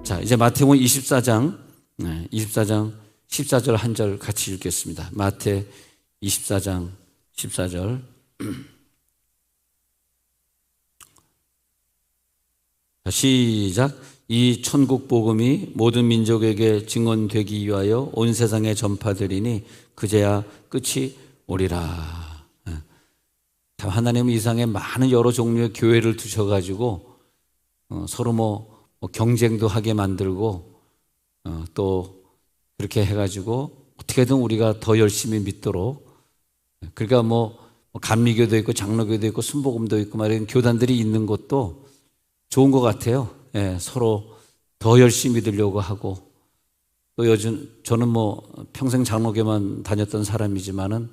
자, 이제 마태복음 24장 14절 한 절 같이 읽겠습니다. 마태 24장 14절. 시작. 이 천국 복음이 모든 민족에게 증언되기 위하여 온 세상에 전파되리니 그제야 끝이 오리라. 하나님은 이 세상에 많은 여러 종류의 교회를 두셔가지고 서로 경쟁도 하게 만들고 또 그렇게 해가지고 어떻게든 우리가 더 열심히 믿도록, 그러니까 감리교도 있고 장로교도 있고 순복음도 있고 말이는 교단들이 있는 것도 좋은 것 같아요. 서로 더 열심히 믿으려고 하고, 또 요즘 저는 평생 장로교만 다녔던 사람이지만은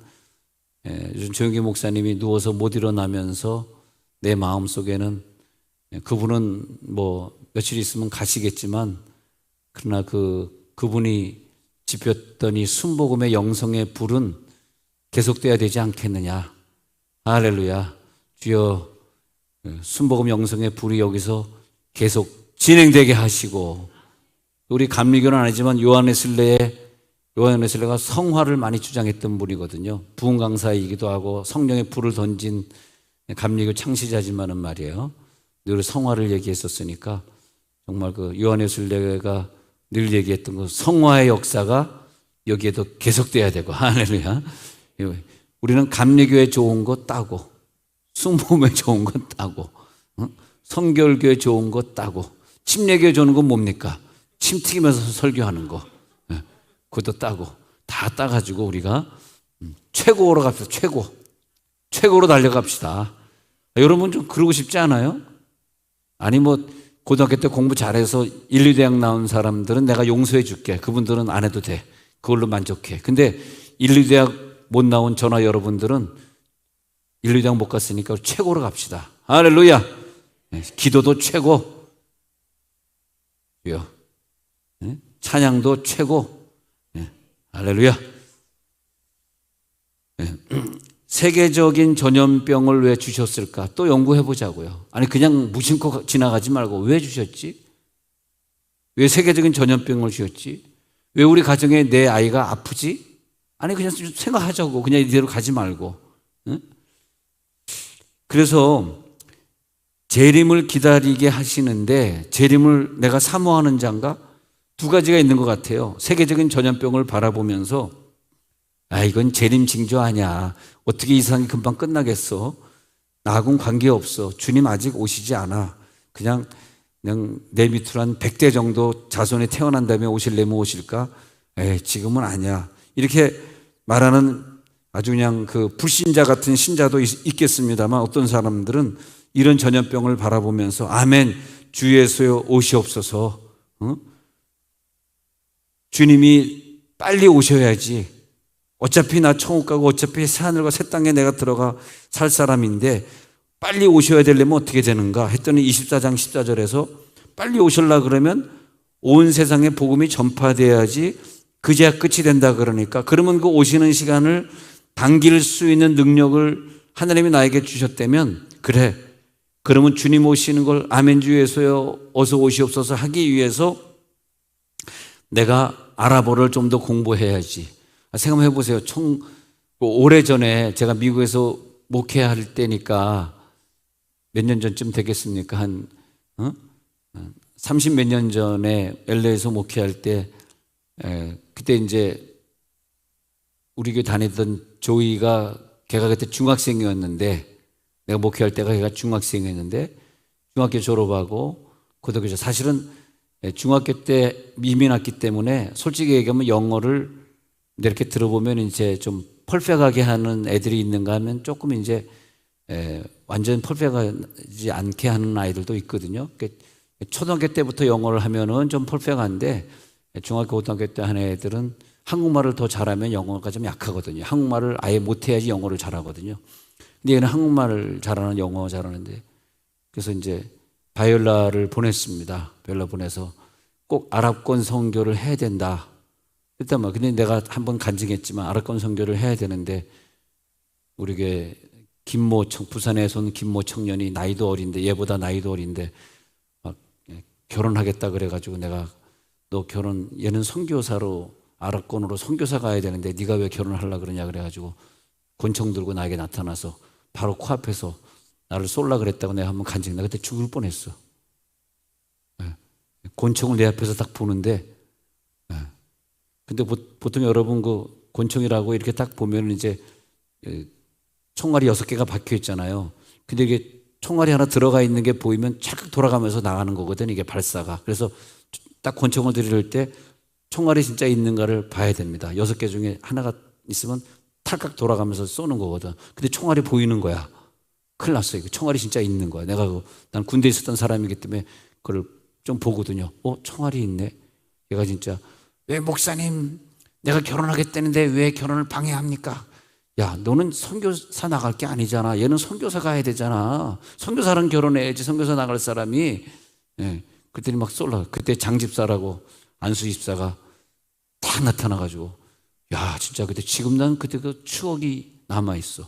요즘 조영기 목사님이 누워서 못 일어나면서 내 마음속에는 그분은 며칠 있으면 가시겠지만 그러나 그분이 지폈던 이 순복음의 영성의 불은 계속돼야 되지 않겠느냐. 할렐루야. 주여, 순복음 영성의 불이 여기서 계속 진행되게 하시고, 우리 감리교는 아니지만 요한웨슬레가 성화를 많이 주장했던 분이거든요. 부흥 강사이기도 하고 성령의 불을 던진 감리교 창시자지만은 말이에요. 늘 성화를 얘기했었으니까 정말 요한웨슬레가 늘 얘기했던 그 성화의 역사가 여기에도 계속돼야 되고, 할렐루야. 우리는 감리교에 좋은 거 따고, 순복음에 좋은 거 따고, 성결교에 좋은 거 따고, 침례교에 좋은 건 뭡니까? 침 튀기면서 설교하는 거, 그것도 따고, 다 따가지고 우리가 최고로 갑시다. 최고로 달려갑시다. 여러분 좀 그러고 싶지 않아요? 아니 고등학교 때 공부 잘해서 1, 2대학 나온 사람들은 내가 용서해 줄게. 그분들은 안 해도 돼. 그걸로 만족해. 근데 1, 2대학 못 나온 저나 여러분들은 1, 2대학 못 갔으니까 최고로 갑시다. 할렐루야. 기도도 최고, 찬양도 최고. 할렐루야. 세계적인 전염병을 왜 주셨을까? 또 연구해 보자고요. 아니 그냥 무심코 지나가지 말고 왜 주셨지? 왜 세계적인 전염병을 주셨지? 왜 우리 가정에 내 아이가 아프지? 아니 그냥 생각하자고. 그냥 이대로 가지 말고. 그래서 재림을 기다리게 하시는데, 재림을 내가 사모하는 자인가? 두 가지가 있는 것 같아요. 세계적인 전염병을 바라보면서 이건 재림 징조 아니야. 어떻게 이 세상이 금방 끝나겠어? 나하고는 관계없어. 주님 아직 오시지 않아. 그냥 내 밑으로 한 100대 정도 자손이 태어난 다음에 오실래면 오실까? 지금은 아니야. 이렇게 말하는 아주 그냥 불신자 같은 신자도 있겠습니다만, 어떤 사람들은 이런 전염병을 바라보면서 아멘, 주 예수여 오시옵소서. 주님이 빨리 오셔야지. 어차피 나 천국 가고 어차피 새하늘과 새 땅에 내가 들어가 살 사람인데 빨리 오셔야 되려면 어떻게 되는가 했더니 24장 14절에서 빨리 오실라 그러면 온 세상에 복음이 전파돼야지 그제야 끝이 된다 그러니까, 그러면 그 오시는 시간을 당길 수 있는 능력을 하나님이 나에게 주셨다면, 그래, 그러면 주님 오시는 걸 아멘 주 예수여 어서 오시옵소서 하기 위해서 내가 아랍어를 좀 더 공부해야지. 생각해 보세요. 오래전에 제가 미국에서 목회할 때니까 몇 년 전쯤 되겠습니까? 한 30몇 년 전에 LA에서 목회할 때, 그때 이제 우리 교회 다니던 조이가, 걔가 그때 중학생이었는데, 내가 목회할 때가 걔가 중학생이었는데, 중학교 졸업하고 고등학교, 사실은 중학교 때 이민 왔기 때문에 솔직히 얘기하면 영어를 이렇게 들어보면 이제 좀 펄펙하게 하는 애들이 있는가 하면 조금 이제 완전 펄펙하지 않게 하는 아이들도 있거든요. 초등학교 때부터 영어를 하면은 좀 펄펙한데, 중학교, 고등학교 때 하는 애들은 한국말을 더 잘하면 영어가 좀 약하거든요. 한국말을 아예 못해야지 영어를 잘하거든요. 근데 얘는 한국말을 잘하는, 영어 잘하는데, 그래서 이제 바이올라를 보냈습니다. 바이올라 보내서 꼭 아랍권 선교를 해야 된다. 일단 근데 내가 한번 간증했지만 아랍권 선교를 해야 되는데, 우리 교회 부산에서 온 김모 청년이 나이도 어린데, 얘보다 나이도 어린데 막 결혼하겠다 그래가지고 내가 너 얘는 선교사로 아랍권으로 선교사 가야 되는데 네가 왜 결혼을 하려고 그러냐 그래가지고 권총 들고 나에게 나타나서 바로 코앞에서 나를 쏠라 그랬다고 내가 한번 간증. 나 그때 죽을 뻔했어. 권총을 내 앞에서 딱 보는데, 근데 보통 여러분 그 권총이라고 이렇게 딱 보면 이제 총알이 6개가 박혀 있잖아요. 근데 이게 총알이 하나 들어가 있는 게 보이면 찰칵 돌아가면서 나가는 거거든, 이게 발사가. 그래서 딱 권총을 들이를 때 총알이 진짜 있는가를 봐야 됩니다. 6개 중에 하나가 있으면 탈칵 돌아가면서 쏘는 거거든. 근데 총알이 보이는 거야. 큰일 났어. 이거 총알이 진짜 있는 거야. 난 군대에 있었던 사람이기 때문에 그걸 좀 보거든요. 총알이 있네. 얘가 진짜, 왜 목사님, 내가 결혼하겠다는데 왜 결혼을 방해합니까? 야, 너는 선교사 나갈 게 아니잖아. 얘는 선교사 가야 되잖아. 선교사랑 결혼해야지. 선교사 나갈 사람이. 그랬더니 막 쏠라. 그때 장집사라고 안수 집사가 딱 나타나가지고, 야, 진짜 그때 지금 난 그때 그 추억이 남아있어.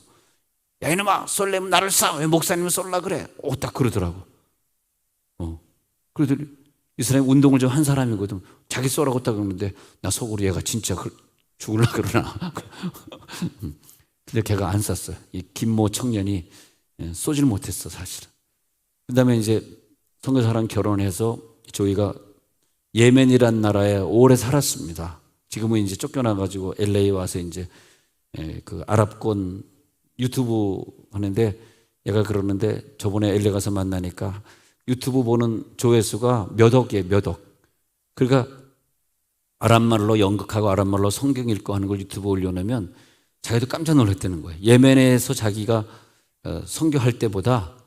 야, 이놈아, 쏠래면 나를 쏴. 왜 목사님은 쏠라 그래? 딱 그러더라고. 그러더니 이 사람이 운동을 좀 한 사람이거든. 자기 쏘라고 딱 그러는데 나 속으로 얘가 진짜 죽을라 그러나. 근데 걔가 안 쐈어요. 이 김모 청년이 쏘질 못했어, 사실은. 그 다음에 이제 선교사랑 결혼해서 저희가 예멘이란 나라에 오래 살았습니다. 지금은 이제 쫓겨나가지고 LA 와서 이제 그 아랍권 유튜브 하는데 얘가 그러는데 저번에 LA 가서 만나니까 유튜브 보는 조회수가 몇 억이에요, 몇 억. 그러니까 아랍말로 연극하고 아랍말로 성경 읽고 하는 걸 유튜브 올려놓으면 자기도 깜짝 놀랐다는 거예요. 예멘에서 자기가 선교할 때보다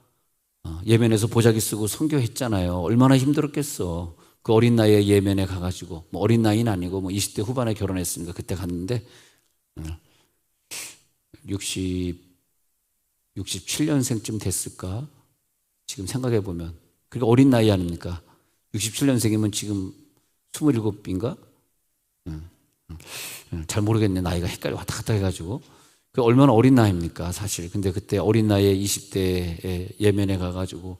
예멘에서 보자기 쓰고 선교했잖아요. 얼마나 힘들었겠어. 그 어린 나이에 예멘에 가가지고, 뭐 어린 나이는 아니고 뭐 20대 후반에 결혼했으니까 그때 갔는데 67년생쯤 됐을까? 지금 생각해 보면. 그러니까 어린 나이 아닙니까? 67년생이면 지금 27인가? 잘 모르겠네. 나이가 헷갈려 왔다 갔다 해가지고. 그 얼마나 어린 나이입니까, 사실. 근데 그때 어린 나이에 20대에 예멘에 가가지고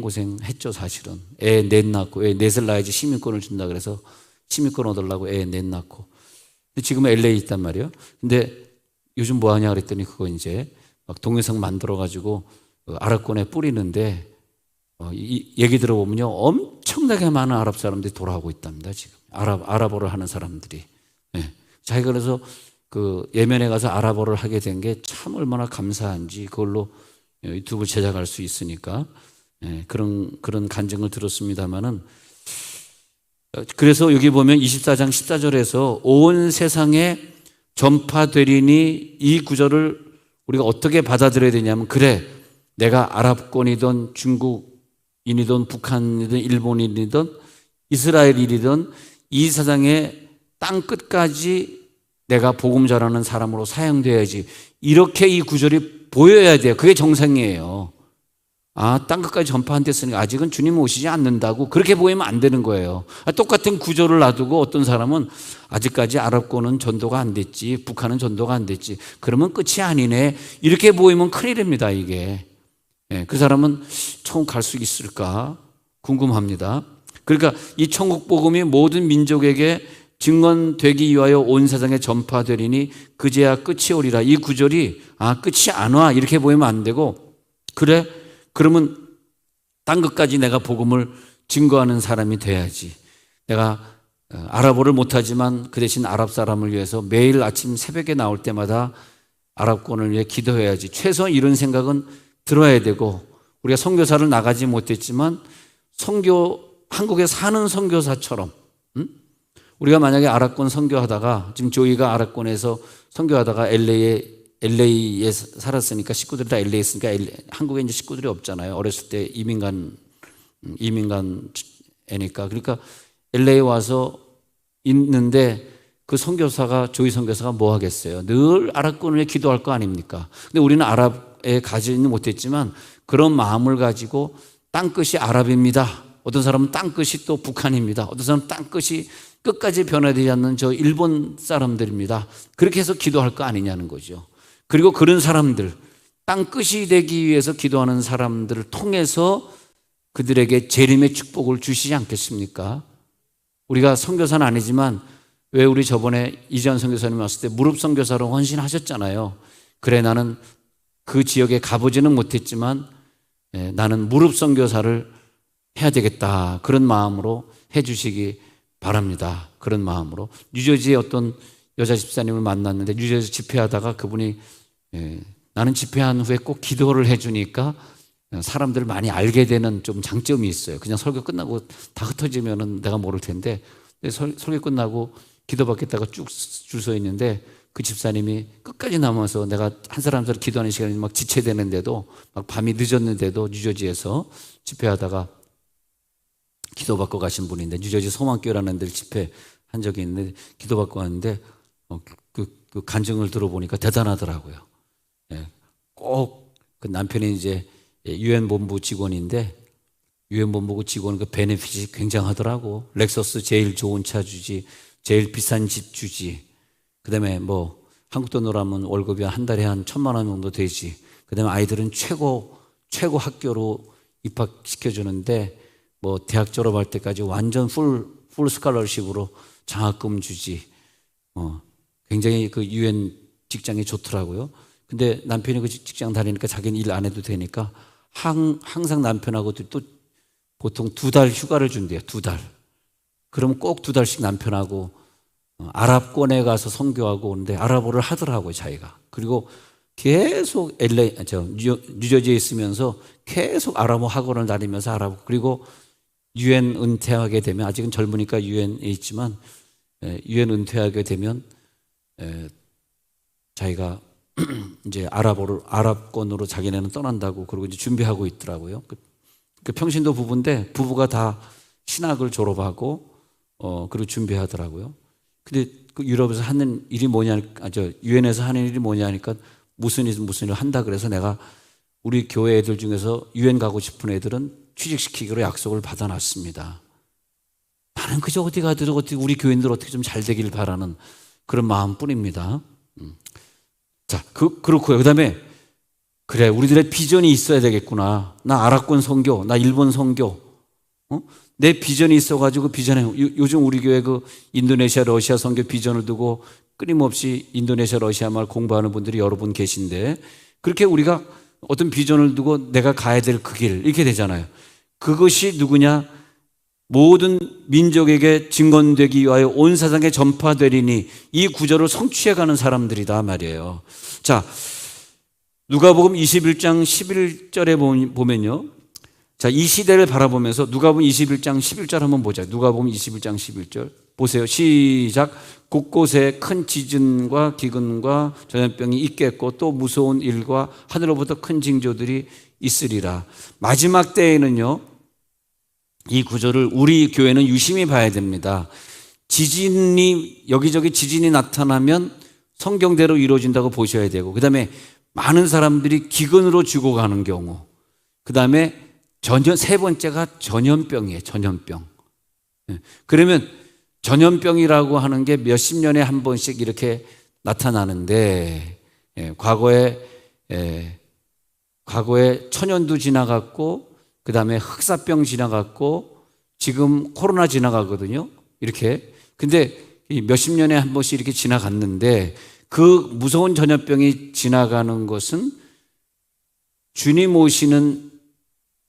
고생 했죠, 사실은. 애 넷 낳고, 애 넷을 낳아야지 시민권을 준다 그래서 시민권 얻으려고 애 넷 낳고. 근데 지금은 LA에 있단 말이에요. 근데 요즘 뭐 하냐 그랬더니 그거 이제 막 동영상 만들어가지고 아랍권에 뿌리는데 이 얘기 들어보면요, 엄청나게 많은 아랍 사람들이 돌아오고 있답니다. 지금 아랍어를 하는 사람들이. 자기가 그래서 그 예멘에 가서 아랍어를 하게 된 게 참 얼마나 감사한지 그걸로 유튜브 제작할 수 있으니까 그런 간증을 들었습니다만은, 그래서 여기 보면 24장 14절에서 온 세상에 전파되리니 이 구절을 우리가 어떻게 받아들여야 되냐면, 그래, 내가 아랍권이든 중국인이든 북한이든 일본인이든 이스라엘이든 이 세상의 땅 끝까지 내가 복음 전하는 사람으로 사용돼야지. 이렇게 이 구절이 보여야 돼요. 그게 정상이에요. 땅 끝까지 전파한 데 쓰니까 아직은 주님 오시지 않는다고 그렇게 보이면 안 되는 거예요. 똑같은 구절을 놔두고 어떤 사람은 아직까지 아랍권은 전도가 안 됐지, 북한은 전도가 안 됐지, 그러면 끝이 아니네, 이렇게 보이면 큰일입니다, 이게. 그 사람은 천국 갈 수 있을까 궁금합니다. 그러니까 이 천국 복음이 모든 민족에게 증언되기 위하여 온 세상에 전파되리니 그제야 끝이 오리라. 이 구절이 끝이 안 와 이렇게 보이면 안 되고, 그래, 그러면 땅 끝까지 내가 복음을 증거하는 사람이 돼야지. 내가 아랍어를 못하지만 그 대신 아랍 사람을 위해서 매일 아침 새벽에 나올 때마다 아랍권을 위해 기도해야지. 최소한 이런 생각은 들어야 되고, 우리가 선교사를 나가지 못했지만 한국에 사는 선교사처럼, 우리가 만약에 아랍권 선교하다가, 지금 조이가 아랍권에서 선교하다가 LA에 살았으니까 식구들이 다 LA에 있으니까 한국에 이제 식구들이 없잖아요. 어렸을 때 이민간 애니까. 그러니까 LA에 와서 있는데 그 조이 선교사가 뭐 하겠어요? 늘 아랍권을 위해 기도할 거 아닙니까? 근데 우리는 아랍에 가지는 못했지만 그런 마음을 가지고 땅끝이 아랍입니다. 어떤 사람은 땅끝이 또 북한입니다. 어떤 사람은 땅끝이 끝까지 변화되지 않는 저 일본 사람들입니다. 그렇게 해서 기도할 거 아니냐는 거죠. 그리고 그런 사람들, 땅끝이 되기 위해서 기도하는 사람들을 통해서 그들에게 재림의 축복을 주시지 않겠습니까? 우리가 선교사는 아니지만 왜 우리 저번에 이재현 선교사님 왔을 때 무릎 선교사로 헌신하셨잖아요. 그래, 나는 그 지역에 가보지는 못했지만 나는 무릎 선교사를 해야 되겠다, 그런 마음으로 해주시기 바랍니다. 그런 마음으로. 뉴저지의 어떤 여자 집사님을 만났는데 뉴저지 집회하다가 그분이 나는 집회한 후에 꼭 기도를 해주니까 사람들을 많이 알게 되는 좀 장점이 있어요. 그냥 설교 끝나고 다 흩어지면 내가 모를 텐데, 설교 끝나고 기도받겠다가 쭉 줄 서 있는데 그 집사님이 끝까지 남아서, 내가 한 사람들 기도하는 시간이 막 지체되는데도, 막 밤이 늦었는데도 뉴저지에서 집회하다가 기도받고 가신 분인데, 뉴저지 소망교회라는 데를 집회한 적이 있는데 기도받고 왔는데 그 간증을 들어보니까 대단하더라고요. 꼭 그 남편이 이제 유엔 본부 직원인데, 유엔 본부 직원 그 베네핏이 굉장하더라고. 렉서스 제일 좋은 차 주지, 제일 비싼 집 주지, 그 다음에 뭐 한국 돈으로 하면 월급이 한 달에 한 1,000만 원 정도 되지, 그 다음에 아이들은 최고 학교로 입학시켜주는데 뭐 대학 졸업할 때까지 완전 풀 스칼러십으로 장학금 주지. 굉장히 그 유엔 직장이 좋더라고요. 근데 남편이 그 직장 다니니까 자기는 일 안 해도 되니까 항상 남편하고 또 보통 2달 휴가를 준대요. 2달. 그럼 꼭 2달씩 남편하고 아랍권에 가서 선교하고 오는데 아랍어를 하더라고요, 자기가. 그리고 계속 뉴저지에 있으면서 계속 아랍어 학원을 다니면서 아랍어, 그리고 유엔 은퇴하게 되면, 아직은 젊으니까 유엔에 있지만 유엔 은퇴하게 되면 자기가 이제 아랍권으로 자기네는 떠난다고 그러고 이제 준비하고 있더라고요. 그 평신도 부부인데 부부가 다 신학을 졸업하고 그리고 준비하더라고요. 근데 그 유럽에서 하는 일이 유엔에서 하는 일이 뭐냐니까 무슨 일 한다 그래서, 내가 우리 교회 애들 중에서 유엔 가고 싶은 애들은 취직시키기로 약속을 받아놨습니다. 나는 그저 어디 가도 어떻게 우리 교인들 어떻게 좀 잘 되길 바라는 그런 마음뿐입니다. 자, 그렇고요. 그 다음에, 그래, 우리들의 비전이 있어야 되겠구나. 나 아랍권 선교, 나 일본 선교, 내 비전이 있어가지고 비전에, 요즘 우리 교회 그 인도네시아, 러시아 선교 비전을 두고 끊임없이 인도네시아, 러시아 말 공부하는 분들이 여러 분 계신데, 그렇게 우리가 어떤 비전을 두고 내가 가야 될 그 길, 이렇게 되잖아요. 그것이 누구냐? 모든 민족에게 증언되기 위하여 온 세상에 전파되리니, 이 구절을 성취해가는 사람들이다 말이에요. 자, 누가복음 21장 11절에 보면요, 자, 이 시대를 바라보면서 누가복음 21장 11절 한번 보자. 누가복음 21장 11절 보세요. 시작. 곳곳에 큰 지진과 기근과 전염병이 있겠고 또 무서운 일과 하늘로부터 큰 징조들이 있으리라. 마지막 때에는요, 이 구절을 우리 교회는 유심히 봐야 됩니다. 여기저기 지진이 나타나면 성경대로 이루어진다고 보셔야 되고, 그 다음에 많은 사람들이 기근으로 죽어가는 경우, 그 다음에 세 번째가 전염병이에요. 전염병. 그러면 전염병이라고 하는 게 몇십 년에 한 번씩 이렇게 나타나는데, 과거에 천연두 지나갔고, 그 다음에 흑사병 지나갔고, 지금 코로나 지나가거든요. 이렇게. 근데 몇십 년에 한 번씩 이렇게 지나갔는데, 그 무서운 전염병이 지나가는 것은 주님 오시는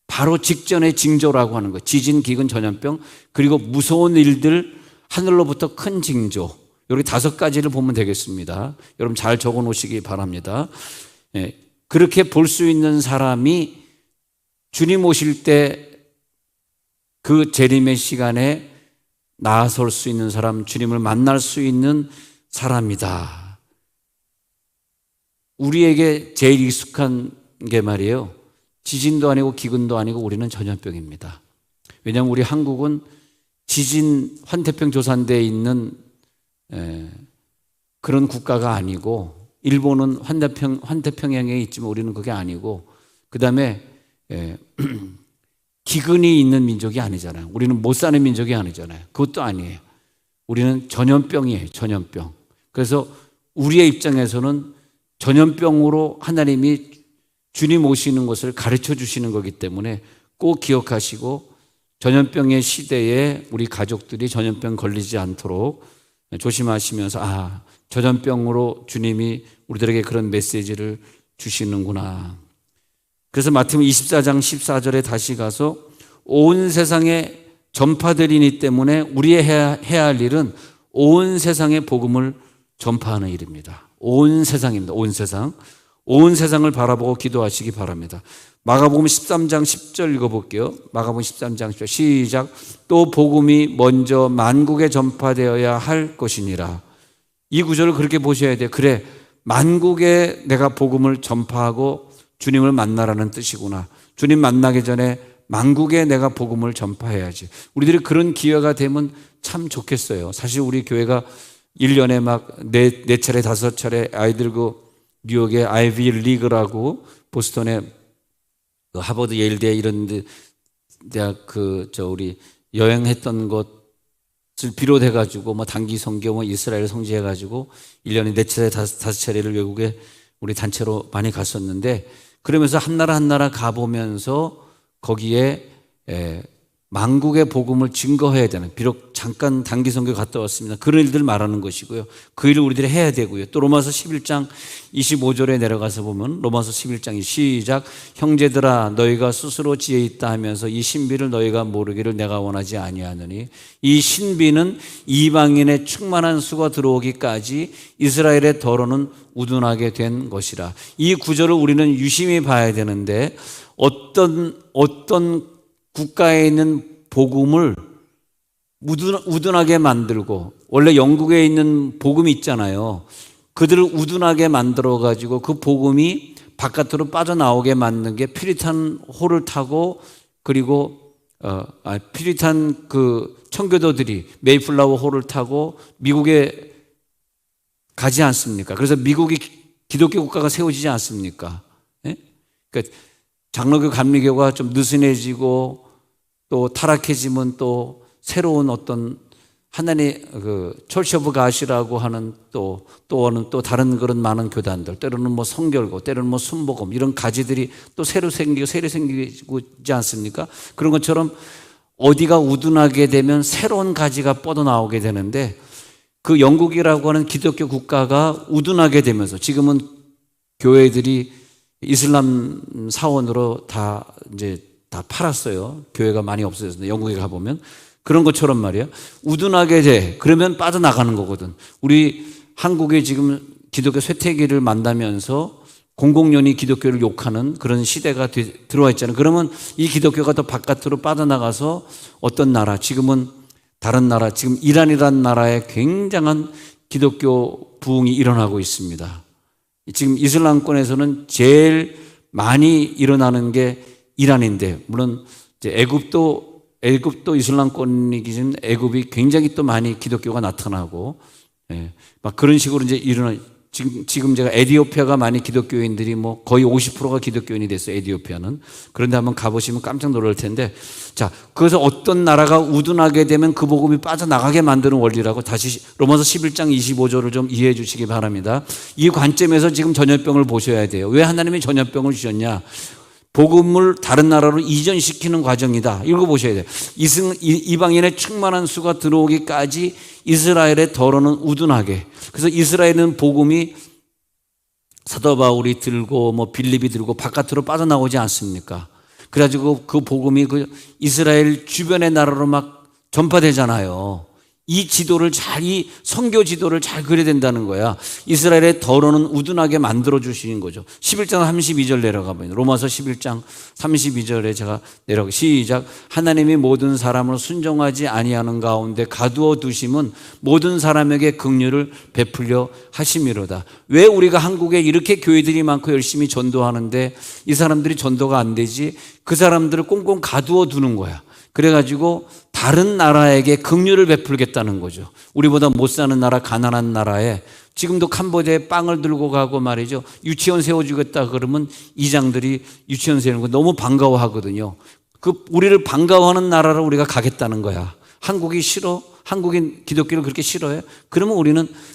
바로 직전의 징조라고 하는 거예요. 지진, 기근, 전염병, 그리고 무서운 일들, 하늘로부터 큰 징조. 이렇게 5가지를 보면 되겠습니다. 여러분 잘 적어 놓으시기 바랍니다. 그렇게 볼 수 있는 사람이 주님 오실 때 그 재림의 시간에 나아설 수 있는 사람, 주님을 만날 수 있는 사람이다. 우리에게 제일 익숙한 게 말이에요, 지진도 아니고 기근도 아니고 우리는 전염병입니다. 왜냐하면 우리 한국은 지진 환태평 조산대에 있는 그런 국가가 아니고, 일본은 환태평양에 있지만 우리는 그게 아니고, 그 다음에 기근이 있는 민족이 아니잖아요. 우리는 못 사는 민족이 아니잖아요. 그것도 아니에요. 우리는 전염병이에요. 전염병. 그래서 우리의 입장에서는 전염병으로 하나님이 주님 오시는 것을 가르쳐 주시는 거기 때문에 꼭 기억하시고 전염병의 시대에 우리 가족들이 전염병 걸리지 않도록 조심하시면서 전염병으로 주님이 우리들에게 그런 메시지를 주시는구나. 그래서 마태복음 24장 14절에 다시 가서 온 세상에 전파되리니 때문에 우리의 해야 할 일은 온 세상에 복음을 전파하는 일입니다. 온 세상입니다. 온 세상. 온 세상을 바라보고 기도하시기 바랍니다. 마가복음 13장 10절 읽어볼게요. 마가복음 13장 10절 시작. 또 복음이 먼저 만국에 전파되어야 할 것이니라. 이 구절을 그렇게 보셔야 돼요. 그래, 만국에 내가 복음을 전파하고 주님을 만나라는 뜻이구나. 주님 만나기 전에 만국에 내가 복음을 전파해야지. 우리들이 그런 기회가 되면 참 좋겠어요. 사실 우리 교회가 1년에 막 네 차례, 5차례 아이들 뉴욕의 아이비 리그라고 보스턴의 하버드 예일대 이런 데 대학 우리 여행했던 것을 비롯해 가지고 단기 선교 이스라엘 성지해 가지고 1년에 4차례, 5차례를 외국에 우리 단체로 많이 갔었는데, 그러면서 한 나라 가보면서 거기에 만국의 복음을 증거해야 되는, 비록 잠깐 단기 선교 갔다 왔습니다. 그런 일들 말하는 것이고요. 그 일을 우리들이 해야 되고요. 또 로마서 11장 25절에 내려가서 보면 로마서 11장이 시작. 형제들아 너희가 스스로 지혜 있다 하면서 이 신비를 너희가 모르기를 내가 원하지 아니하느니 이 신비는 이방인의 충만한 수가 들어오기까지 이스라엘의 더러는 우둔하게 된 것이라. 이 구절을 우리는 유심히 봐야 되는데, 어떤 국가에 있는 복음을 우둔하게 만들고, 원래 영국에 있는 복음이 있잖아요. 그들을 우둔하게 만들어가지고 그 복음이 바깥으로 빠져나오게 만든 게 피리탄 호를 타고, 그리고 피리탄 청교도들이 메이플라워 호를 타고 미국에 가지 않습니까? 그래서 미국이 기독교 국가가 세워지지 않습니까? 예? 그러니까 장로교 감리교가 좀 느슨해지고 또 타락해지면 또 새로운 어떤 하나님의 철치 오브 갓이라고 하는 또는 다른 그런 많은 교단들, 때로는 성결고 때로는 순복음, 이런 가지들이 또 새로 생기고 있지 않습니까? 그런 것처럼 어디가 우둔하게 되면 새로운 가지가 뻗어나오게 되는데, 그 영국이라고 하는 기독교 국가가 우둔하게 되면서 지금은 교회들이 이슬람 사원으로 다 팔았어요. 교회가 많이 없어졌는데, 영국에 가보면 그런 것처럼 말이야. 우둔하게 돼. 그러면 빠져나가는 거거든. 우리 한국에 지금 기독교 쇠퇴기를 만나면서 공공연히 기독교를 욕하는 그런 시대가 들어와 있잖아요. 그러면 이 기독교가 더 바깥으로 빠져나가서 어떤 나라, 지금은 다른 나라, 지금 이란이라는 나라에 굉장한 기독교 부흥이 일어나고 있습니다. 지금 이슬람권에서는 제일 많이 일어나는 게 이란인데, 물론 이제 애굽도 이슬람권이기 때문에 애굽이 굉장히 또 많이 기독교가 나타나고, 막 그런 식으로 이제 지금 제가 에티오피아가 많이 기독교인들이 거의 50%가 기독교인이 됐어요. 에티오피아는. 그런데 한번 가보시면 깜짝 놀랄 텐데, 자, 그래서 어떤 나라가 우둔하게 되면 그 복음이 빠져나가게 만드는 원리라고 다시 로마서 11장 25절을 좀 이해해 주시기 바랍니다. 이 관점에서 지금 전염병을 보셔야 돼요. 왜 하나님이 전염병을 주셨냐? 복음을 다른 나라로 이전시키는 과정이다. 읽어보셔야 돼요. 이방인의 충만한 수가 들어오기까지 이스라엘의 더러는 우둔하게. 그래서 이스라엘은 복음이 사도 바울이 들고 빌립이 들고 바깥으로 빠져나오지 않습니까? 그래가지고 그 복음이 이스라엘 주변의 나라로 막 전파되잖아요. 이 선교 지도를 잘 그려야 된다는 거야. 이스라엘의 더러는 우둔하게 만들어 주시는 거죠. 11장 32절 내려가면, 로마서 11장 32절에 제가 내려가 시작. 하나님이 모든 사람을 순종하지 아니하는 가운데 가두어 두심은 모든 사람에게 긍휼을 베풀려 하심이로다. 왜 우리가 한국에 이렇게 교회들이 많고 열심히 전도하는데 이 사람들이 전도가 안 되지? 그 사람들을 꽁꽁 가두어 두는 거야. 그래가지고 다른 나라에게 긍휼을 베풀겠다는 거죠. 우리보다 못 사는 나라, 가난한 나라에 지금도 캄보디아에 빵을 들고 가고 말이죠. 유치원 세워주겠다 그러면 이장들이 유치원 세우는 거 너무 반가워하거든요. 우리를 반가워하는 나라로 우리가 가겠다는 거야. 한국이 싫어? 한국인 기독교를 그렇게 싫어해? 그러면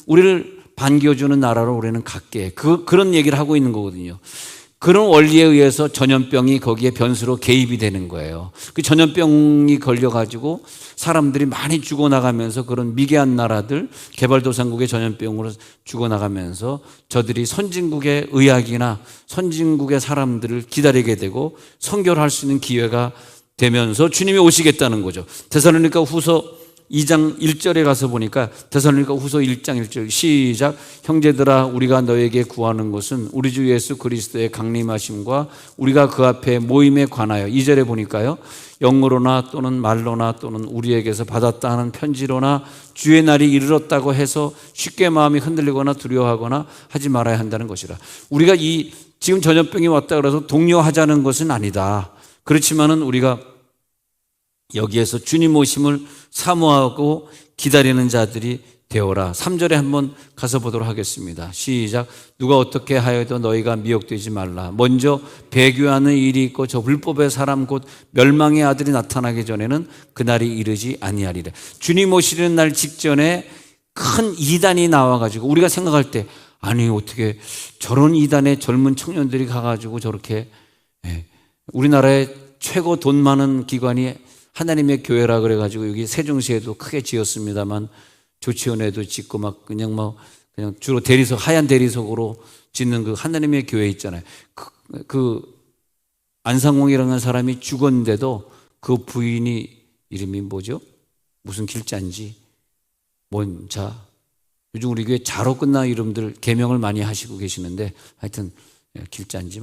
우리를 반겨주는 나라로 우리는 갈게. 그런 얘기를 하고 있는 거거든요. 그런 원리에 의해서 전염병이 거기에 변수로 개입이 되는 거예요. 그 전염병이 걸려가지고 사람들이 많이 죽어나가면서 그런 미개한 나라들, 개발도상국의 전염병으로 죽어나가면서 저들이 선진국의 의학이나 선진국의 사람들을 기다리게 되고 선교를 할 수 있는 기회가 되면서 주님이 오시겠다는 거죠. 데살로니가 후서 2장 1절에 가서 보니까 데살로니가 후서 1장 1절 시작. 형제들아 우리가 너에게 구하는 것은 우리 주 예수 그리스도의 강림하심과 우리가 그 앞에 모임에 관하여 2절에 보니까요, 영어로나 또는 말로나 또는 우리에게서 받았다 하는 편지로나 주의 날이 이르렀다고 해서 쉽게 마음이 흔들리거나 두려워하거나 하지 말아야 한다는 것이라. 우리가 이 지금 전염병이 왔다 그래서 동요하자는 것은 아니다. 그렇지만은 우리가 여기에서 주님 오심을 사모하고 기다리는 자들이 되어라. 3절에 한번 가서 보도록 하겠습니다. 시작. 누가 어떻게 하여도 너희가 미혹되지 말라. 먼저 배교하는 일이 있고 저 불법의 사람 곧 멸망의 아들이 나타나기 전에는 그날이 이르지 아니하리라. 주님 오시는 날 직전에 큰 이단이 나와가지고 우리가 생각할 때 아니 어떻게 저런 이단의 젊은 청년들이 가가지고 저렇게, 우리나라의 최고 돈 많은 기관이 하나님의 교회라 그래가지고 여기 세종시에도 크게 지었습니다만 조치원에도 짓고 막 그냥 주로 대리석, 하얀 대리석으로 짓는 그 하나님의 교회 있잖아요. 그 안상홍이라는 사람이 죽었는데도 그 부인이 이름이 뭐죠? 무슨 길자인지 뭔자. 요즘 우리 교회 자로 끝난 이름들 개명을 많이 하시고 계시는데 하여튼 길자인지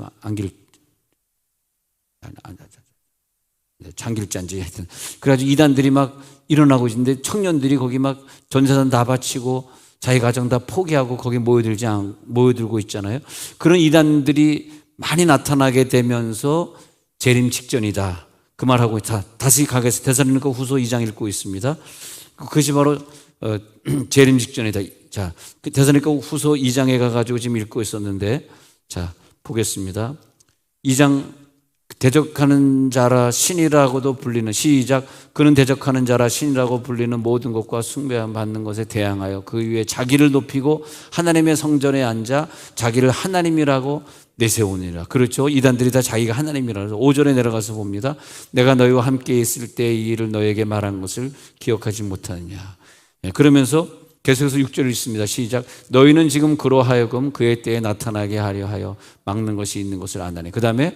장길자인지 하여튼 그래가지고 이단들이 막 일어나고 있는데 청년들이 거기 막 전재산 다 바치고 자기 가정 다 포기하고 거기 모여들고 있잖아요. 그런 이단들이 많이 나타나게 되면서 재림 직전이다. 그 말하고 다시 가겠습니다. 데살로니가 후서 2장 읽고 있습니다. 그것이 바로 재림 직전이다. 자, 데살로니가 후서 2장에 가가지고 지금 읽고 있었는데, 자 보겠습니다. 2장 대적하는 자라 신이라고도 불리는 시작. 그는 대적하는 자라 신이라고 불리는 모든 것과 숭배함 받는 것에 대항하여 그 위에 자기를 높이고 하나님의 성전에 앉아 자기를 하나님이라고 내세우니라. 그렇죠. 이단들이 다 자기가 하나님이라서 5절에 내려가서 봅니다. 내가 너희와 함께 있을 때 이 일을 너에게 말한 것을 기억하지 못하느냐. 그러면서 계속해서 6절을 읽습니다. 시작. 너희는 지금 그로 하여금 그의 때에 나타나게 하려 하여 막는 것이 있는 것을 아나니. 그 다음에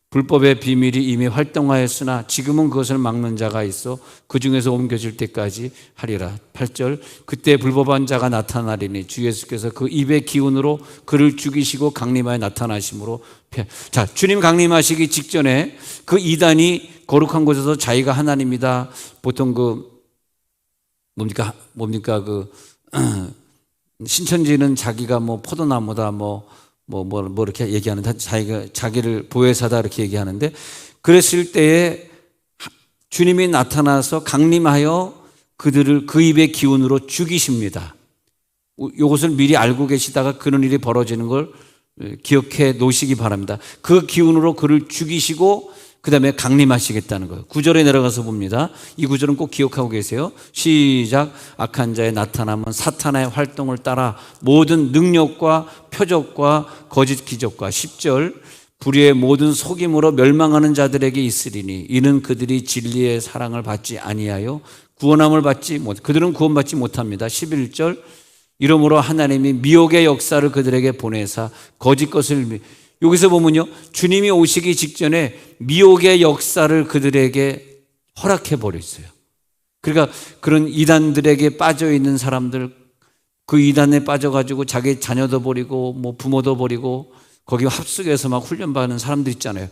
불법의 비밀이 이미 활동하였으나 지금은 그것을 막는 자가 있어 그 중에서 옮겨질 때까지 하리라. 8절. 그때 불법한 자가 나타나리니 주 예수께서 그 입의 기운으로 그를 죽이시고 강림하여 나타나심으로. 자, 주님 강림하시기 직전에 그 이단이 거룩한 곳에서 자기가 하나님이다. 보통 뭡니까 그 신천지는 자기가 뭐 포도나무다 뭐 이렇게 얘기하는데 자기를 보혜사다 이렇게 얘기하는데, 그랬을 때에 주님이 나타나서 강림하여 그들을 그 입의 기운으로 죽이십니다. 이것을 미리 알고 계시다가 그런 일이 벌어지는 걸 기억해 놓으시기 바랍니다. 그 기운으로 그를 죽이시고 그 다음에 강림하시겠다는 거예요. 9절에 내려가서 봅니다. 이 구절은 꼭 기억하고 계세요. 시작. 악한 자의 나타남은 사탄의 활동을 따라 모든 능력과 표적과 거짓 기적과 10절. 불의의 모든 속임으로 멸망하는 자들에게 있으리니 이는 그들이 진리의 사랑을 받지 아니하여 구원함을 받지 못, 그들은 구원받지 못합니다. 11절. 이러므로 하나님이 미혹의 역사를 그들에게 보내사 거짓 것을, 여기서 보면요, 주님이 오시기 직전에 미혹의 역사를 그들에게 허락해 버렸어요. 그러니까 그런 이단들에게 빠져 있는 사람들, 그 이단에 빠져가지고 자기 자녀도 버리고 뭐 부모도 버리고 거기 합숙해서 막 훈련받는 사람들 있잖아요.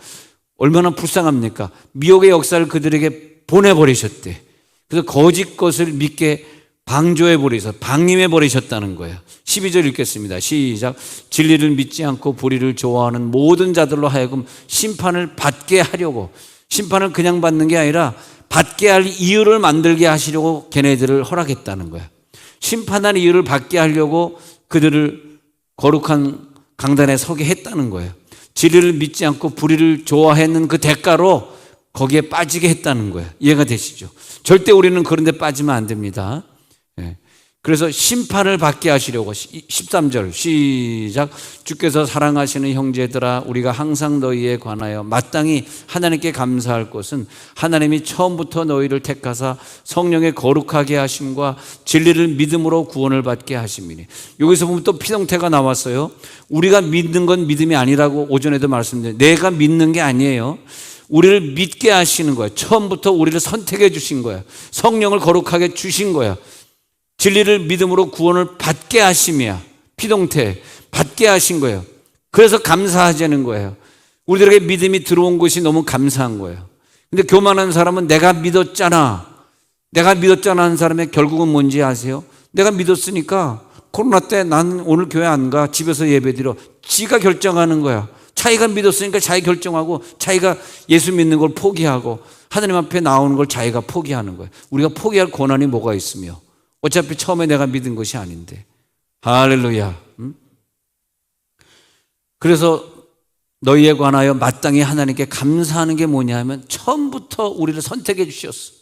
얼마나 불쌍합니까? 미혹의 역사를 그들에게 보내버리셨대. 그래서 거짓 것을 믿게 방조해버리셔서 방임해버리셨다는 거예요. 12절 읽겠습니다. 시작. 진리를 믿지 않고 불의를 좋아하는 모든 자들로 하여금 심판을 받게 하려고, 심판을 그냥 받는 게 아니라 받게 할 이유를 만들게 하시려고 걔네들을 허락했다는 거예요. 심판할 이유를 받게 하려고 그들을 거룩한 강단에 서게 했다는 거예요. 진리를 믿지 않고 불의를 좋아했는 그 대가로 거기에 빠지게 했다는 거예요. 이해가 되시죠? 절대 우리는 그런 데 빠지면 안 됩니다. 그래서 심판을 받게 하시려고 13절 시작. 주께서 사랑하시는 형제들아 우리가 항상 너희에 관하여 마땅히 하나님께 감사할 것은 하나님이 처음부터 너희를 택하사 성령의 거룩하게 하심과 진리를 믿음으로 구원을 받게 하심이니. 여기서 보면 또 피동태가 나왔어요. 우리가 믿는 건 믿음이 아니라고 오전에도 말씀드렸는데 내가 믿는 게 아니에요. 우리를 믿게 하시는 거예요. 처음부터 우리를 선택해 주신 거예요. 성령을 거룩하게 주신 거예요. 진리를 믿음으로 구원을 받게 하심이야. 피동태 받게 하신 거예요. 그래서 감사하자는 거예요. 우리들에게 믿음이 들어온 것이 너무 감사한 거예요. 근데 교만한 사람은 내가 믿었잖아 하는 사람의 결국은 뭔지 아세요? 내가 믿었으니까 코로나 때 난 오늘 교회 안 가, 집에서 예배드려. 지가 결정하는 거야. 자기가 믿었으니까 자기 결정하고 자기가 예수 믿는 걸 포기하고 하나님 앞에 나오는 걸 자기가 포기하는 거예요. 우리가 포기할 권한이 뭐가 있으며 어차피 처음에 내가 믿은 것이 아닌데. 할렐루야. 그래서 너희에 관하여 마땅히 하나님께 감사하는 게 뭐냐 하면 처음부터 우리를 선택해 주셨어.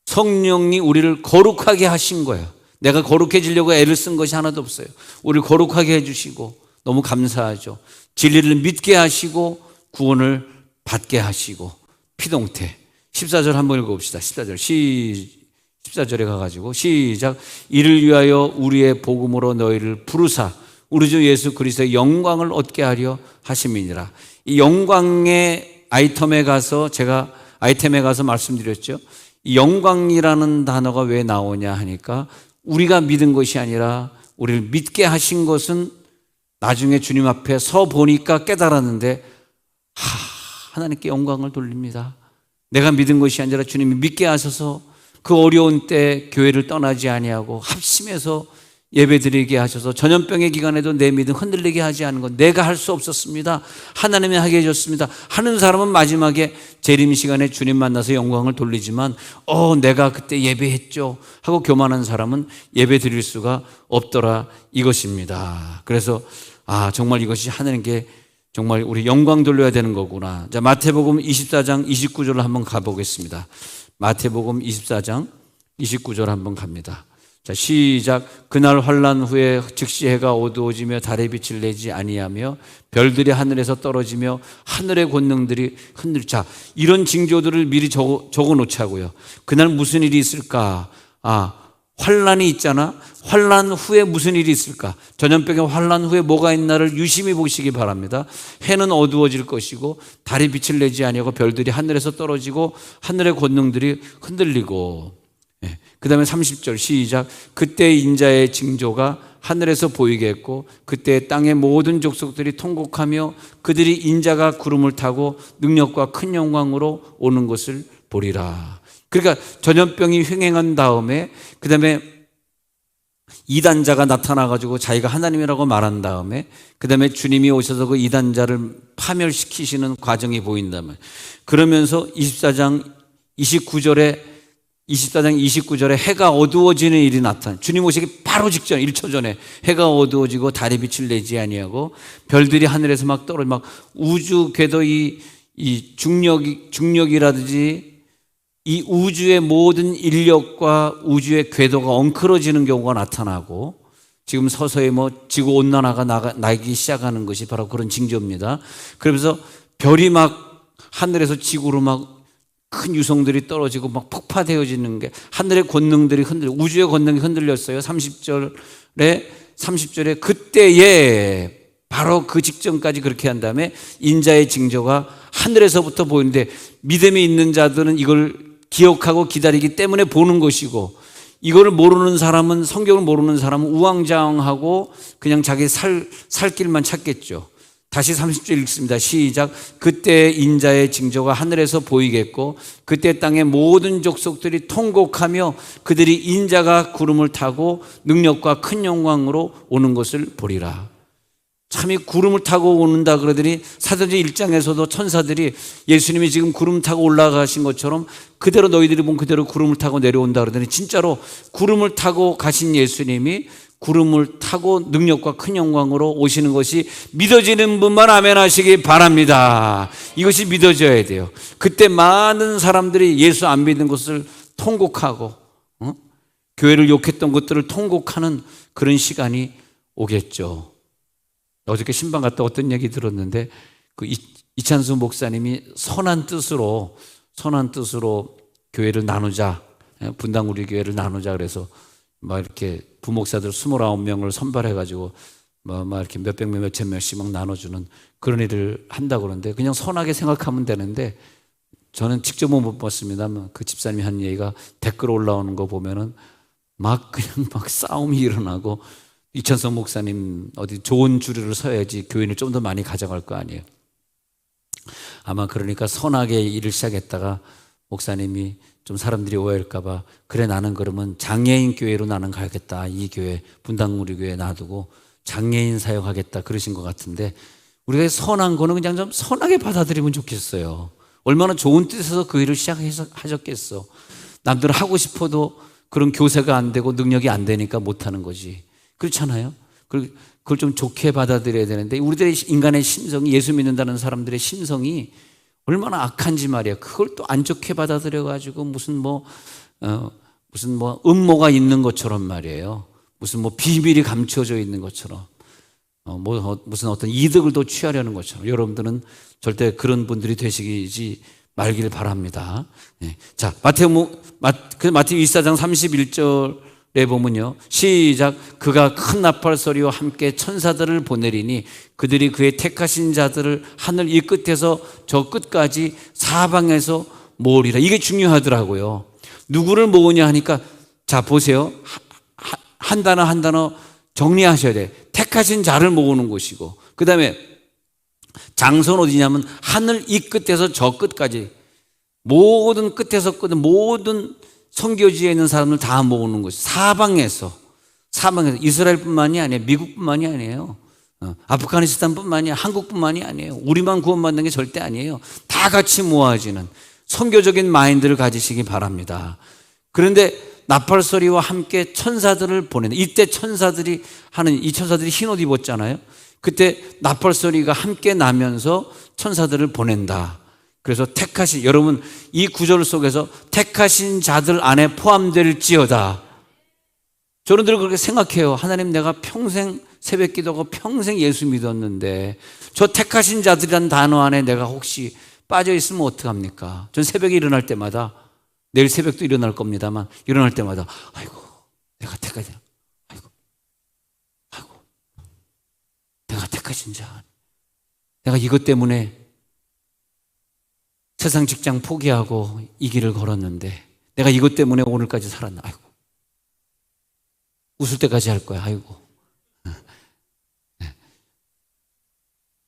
성령이 우리를 거룩하게 하신 거예요. 내가 거룩해지려고 애를 쓴 것이 하나도 없어요. 우리를 거룩하게 해주시고 너무 감사하죠. 진리를 믿게 하시고 구원을 받게 하시고. 피동태 14절 한번 읽어봅시다. 14절에 가가지고 시작. 이를 위하여 우리의 복음으로 너희를 부르사 우리 주 예수 그리스도의 영광을 얻게 하려 하심이니라. 이 영광의 아이템에 가서 말씀드렸죠. 이 영광이라는 단어가 왜 나오냐 하니까 우리가 믿은 것이 아니라 우리를 믿게 하신 것은 나중에 주님 앞에 서 보니까 깨달았는데 하나님께 영광을 돌립니다. 내가 믿은 것이 아니라 주님이 믿게 하셔서 그 어려운 때 교회를 떠나지 아니하고 합심해서 예배드리게 하셔서 전염병의 기간에도 내 믿음 흔들리게 하지 않은 건 내가 할 수 없었습니다. 하나님이 하게 해줬습니다 하는 사람은 마지막에 재림 시간에 주님 만나서 영광을 돌리지만 내가 그때 예배했죠 하고 교만한 사람은 예배 드릴 수가 없더라 이것입니다. 그래서 정말 이것이 하나님께 정말 우리 영광 돌려야 되는 거구나. 자, 마태복음 24장 29절로 한번 가보겠습니다. 마태복음 24장 29절 한번 갑니다. 자, 시작. 그날 환난 후에 즉시 해가 어두워지며 달의 빛을 내지 아니하며 별들이 하늘에서 떨어지며 하늘의 권능들이 자, 이런 징조들을 미리 적어 놓자고요. 그날 무슨 일이 있을까? 환난이 있잖아. 환난 후에 무슨 일이 있을까? 전염병의 환난 후에 뭐가 있나를 유심히 보시기 바랍니다. 해는 어두워질 것이고 달이 빛을 내지 아니하고 별들이 하늘에서 떨어지고 하늘의 권능들이 흔들리고. 그 다음에 30절 시작. 그때 인자의 징조가 하늘에서 보이겠고 그때 땅의 모든 족속들이 통곡하며 그들이 인자가 구름을 타고 능력과 큰 영광으로 오는 것을 보리라. 그러니까 전염병이 횡행한 다음에 그 다음에 이단자가 나타나가지고 자기가 하나님이라고 말한 다음에 그 다음에 주님이 오셔서 그 이단자를 파멸시키시는 과정이 보인다면 그러면서 24장 29절에 해가 어두워지는 일이 나타나. 주님 오시기 바로 직전 1초 전에 해가 어두워지고 달이 빛을 내지 아니하고 별들이 하늘에서 막 떨어져 막 우주 궤도 이 중력이라든지 이 우주의 모든 인력과 우주의 궤도가 엉클어지는 경우가 나타나고 지금 서서히 지구 온난화가 나기 시작하는 것이 바로 그런 징조입니다. 그러면서 별이 막 하늘에서 지구로 막 큰 유성들이 떨어지고 막 폭파되어지는 게 하늘의 권능들이 우주의 권능이 흔들렸어요. 30절에 그때에 바로 그 직전까지 그렇게 한 다음에 인자의 징조가 하늘에서부터 보이는데 믿음이 있는 자들은 이걸 기억하고 기다리기 때문에 보는 것이고 이거를 모르는 사람은 성경을 모르는 사람은 우왕좌왕하고 그냥 자기 살 길만 찾겠죠. 다시 30절 읽습니다. 시작. 그때 인자의 징조가 하늘에서 보이겠고 그때 땅의 모든 족속들이 통곡하며 그들이 인자가 구름을 타고 능력과 큰 영광으로 오는 것을 보리라. 참 이 구름을 타고 오는다 그러더니 사도행전 1장에서도 천사들이 예수님이 지금 구름 타고 올라가신 것처럼 그대로 너희들이 본 그대로 구름을 타고 내려온다 그러더니 진짜로 구름을 타고 가신 예수님이 구름을 타고 능력과 큰 영광으로 오시는 것이 믿어지는 분만 아멘 하시기 바랍니다. 이것이 믿어져야 돼요. 그때 많은 사람들이 예수 안 믿는 것을 통곡하고 교회를 욕했던 것들을 통곡하는 그런 시간이 오겠죠. 어저께 신방 갔다 어떤 얘기 들었는데 이찬수 목사님이 선한 뜻으로 교회를 나누자, 분당 우리 교회를 나누자 그래서 막 이렇게 부목사들 29명을 선발해가지고 막 이렇게 몇백 명, 몇천 명씩 막 나눠주는 그런 일을 한다고 그러는데 그냥 선하게 생각하면 되는데 저는 직접은 못 봤습니다만 그 집사님이 한 얘기가 댓글 올라오는 거 보면은 막 그냥 막 싸움이 일어나고 이천성 목사님 어디 좋은 주류를 서야지 교인을 좀 더 많이 가져갈 거 아니에요. 아마 그러니까 선하게 일을 시작했다가 목사님이 좀 사람들이 오해할까 봐 그래 나는 그러면 장애인 교회로 나는 가야겠다. 이 교회 분당 우리 교회 놔두고 장애인 사역하겠다 그러신 것 같은데 우리가 선한 거는 그냥 좀 선하게 받아들이면 좋겠어요. 얼마나 좋은 뜻에서 그 일을 시작하셨겠어. 남들은 하고 싶어도 그런 교세가 안 되고 능력이 안 되니까 못하는 거지. 그렇잖아요. 그걸 좀 좋게 받아들여야 되는데 우리들의 인간의 심성이 예수 믿는다는 사람들의 심성이 얼마나 악한지 말이야. 그걸 또 안 좋게 받아들여가지고 무슨 음모가 있는 것처럼 말이에요. 무슨 비밀이 감춰져 있는 것처럼 무슨 어떤 이득을 또 취하려는 것처럼 여러분들은 절대 그런 분들이 되시지 말기를 바랍니다. 네. 자, 마태복음 24장 31절에 보면요. 시작. 그가 큰 나팔 소리와 함께 천사들을 보내리니 그들이 그의 택하신 자들을 하늘 이 끝에서 저 끝까지 사방에서 모으리라. 이게 중요하더라고요. 누구를 모으냐 하니까 자, 보세요. 한 단어 한 단어 정리하셔야 돼. 택하신 자를 모으는 곳이고 그 다음에 장소는 어디냐면 하늘 이 끝에서 저 끝까지 모든 끝에서 끝 모든 선교지에 있는 사람들 다 모으는 곳. 사방에서 이스라엘뿐만이 아니에요. 미국뿐만이 아니에요. 아프가니스탄뿐만이 아니에요. 한국뿐만이 아니에요. 우리만 구원받는 게 절대 아니에요. 다 같이 모아지는 선교적인 마인드를 가지시기 바랍니다. 그런데 나팔 소리와 함께 천사들을 보낸다. 이때 천사들이 흰 옷 입었잖아요. 그때 나팔 소리가 함께 나면서 천사들을 보낸다. 그래서 여러분 이 구절 속에서 택하신 자들 안에 포함될지어다. 저는 늘 그렇게 생각해요. 하나님 내가 평생 새벽 기도하고 평생 예수 믿었는데 저 택하신 자들이란 단어 안에 내가 혹시 빠져 있으면 어떡합니까? 전 새벽에 일어날 때마다 내일 새벽도 일어날 겁니다만 일어날 때마다 아이고 내가 택하신 내가 택하신 자 내가 이것 때문에 세상 직장 포기하고 이 길을 걸었는데 내가 이것 때문에 오늘까지 살았나. 아이고 웃을 때까지 할 거야. 아이고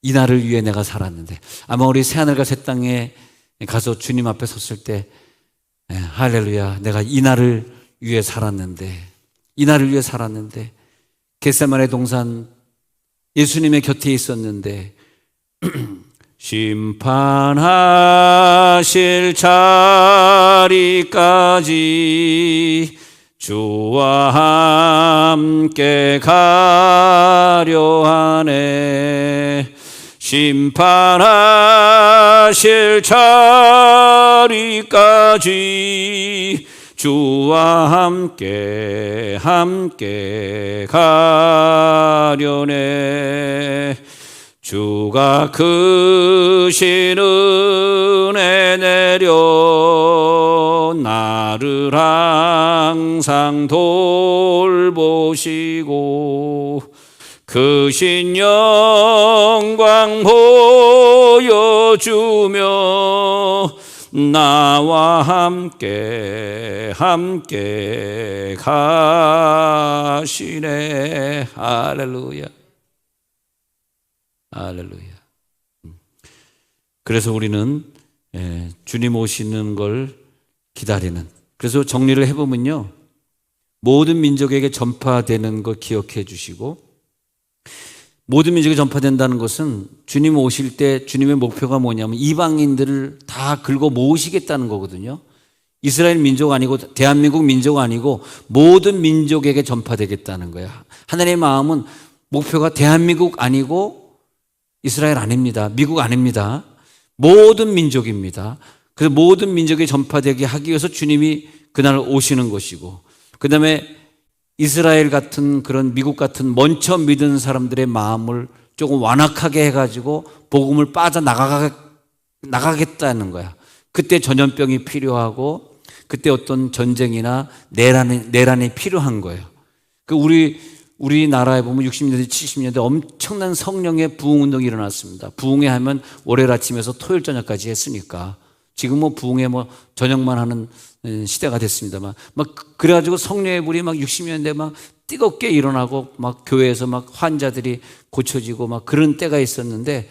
이 날을 위해 내가 살았는데 아마 우리 새하늘과 새 땅에 가서 주님 앞에 섰을 때 할렐루야 내가 이 날을 위해 살았는데 겟세마네 동산 예수님의 곁에 있었는데 심판하실 자리까지 주와 함께 가려 하네. 심판하실 자리까지 주와 함께 가려네. 주가 크신 은혜 내려 나를 항상 돌보시고 크신 영광 보여주며 나와 함께 가시네. 할렐루야. 할렐루야. 그래서 우리는 주님 오시는 걸 기다리는. 그래서 정리를 해보면요, 모든 민족에게 전파되는 거 기억해 주시고, 모든 민족에 전파된다는 것은 주님 오실 때 주님의 목표가 뭐냐면 이방인들을 다 긁어 모으시겠다는 거거든요. 이스라엘 민족 아니고 대한민국 민족 아니고 모든 민족에게 전파되겠다는 거야. 하나님의 마음은 목표가 대한민국 아니고 이스라엘 아닙니다. 미국 아닙니다. 모든 민족입니다. 그래서 모든 민족에 전파되게 하기 위해서 주님이 그날 오시는 것이고, 그다음에 이스라엘 같은 그런 미국 같은 먼저 믿은 사람들의 마음을 조금 완악하게 해가지고 복음을 나가겠다는 거야. 그때 전염병이 필요하고 그때 어떤 전쟁이나 내란이 필요한 거예요. 우리나라에 보면 60년대, 70년대 엄청난 성령의 부흥 운동이 일어났습니다. 부흥회 하면 월요일 아침에서 토요일 저녁까지 했으니까 지금 뭐 부흥회 저녁만 하는 시대가 됐습니다만 그래가지고 성령의 불이 60년대 뜨겁게 일어나고 교회에서 환자들이 고쳐지고 그런 때가 있었는데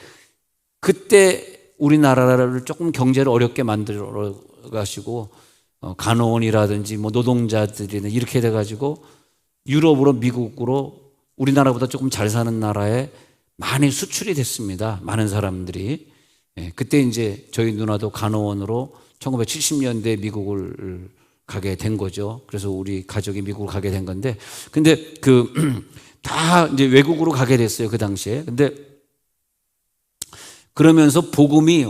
그때 우리나라를 조금 경제를 어렵게 만들어 가시고 간호원이라든지 노동자들이나 이렇게 돼가지고 유럽으로 미국으로 우리나라보다 조금 잘 사는 나라에 많이 수출이 됐습니다. 많은 사람들이. 그때 이제 저희 누나도 간호원으로 1970년대 미국을 가게 된 거죠. 그래서 우리 가족이 미국을 가게 된 건데, 근데 다 이제 외국으로 가게 됐어요. 그 당시에. 근데 그러면서 복음이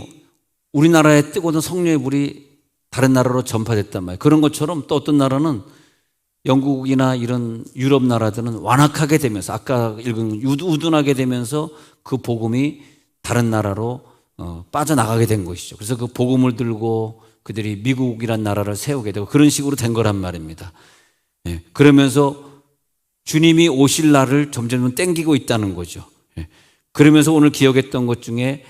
우리나라에 뜨거운 성령의 불이 다른 나라로 전파됐단 말이에요. 그런 것처럼 또 어떤 나라는 영국이나 이런 유럽 나라들은 완악하게 되면서 아까 읽은 우둔하게 되면서 그 복음이 다른 나라로 빠져나가게 된 것이죠. 그래서 그 복음을 들고 그들이 미국이란 나라를 세우게 되고 그런 식으로 된 거란 말입니다. 그러면서 주님이 오실 날을 점점 땡기고 있다는 거죠. 그러면서 오늘 기억했던 것 중에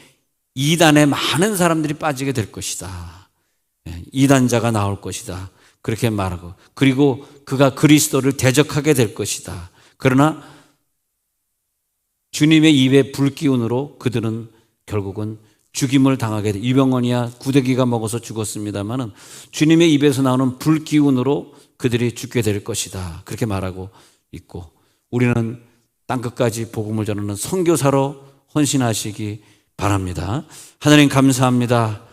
이단에 많은 사람들이 빠지게 될 것이다. 이단자가 나올 것이다. 그렇게 말하고 그리고 그가 그리스도를 대적하게 될 것이다. 그러나 주님의 입에 불기운으로 그들은 결국은 죽임을 당하게 돼. 이병헌이야 구데기가 먹어서 죽었습니다마는 주님의 입에서 나오는 불기운으로 그들이 죽게 될 것이다. 그렇게 말하고 있고 우리는 땅끝까지 복음을 전하는 선교사로 헌신하시기 바랍니다. 하나님 감사합니다.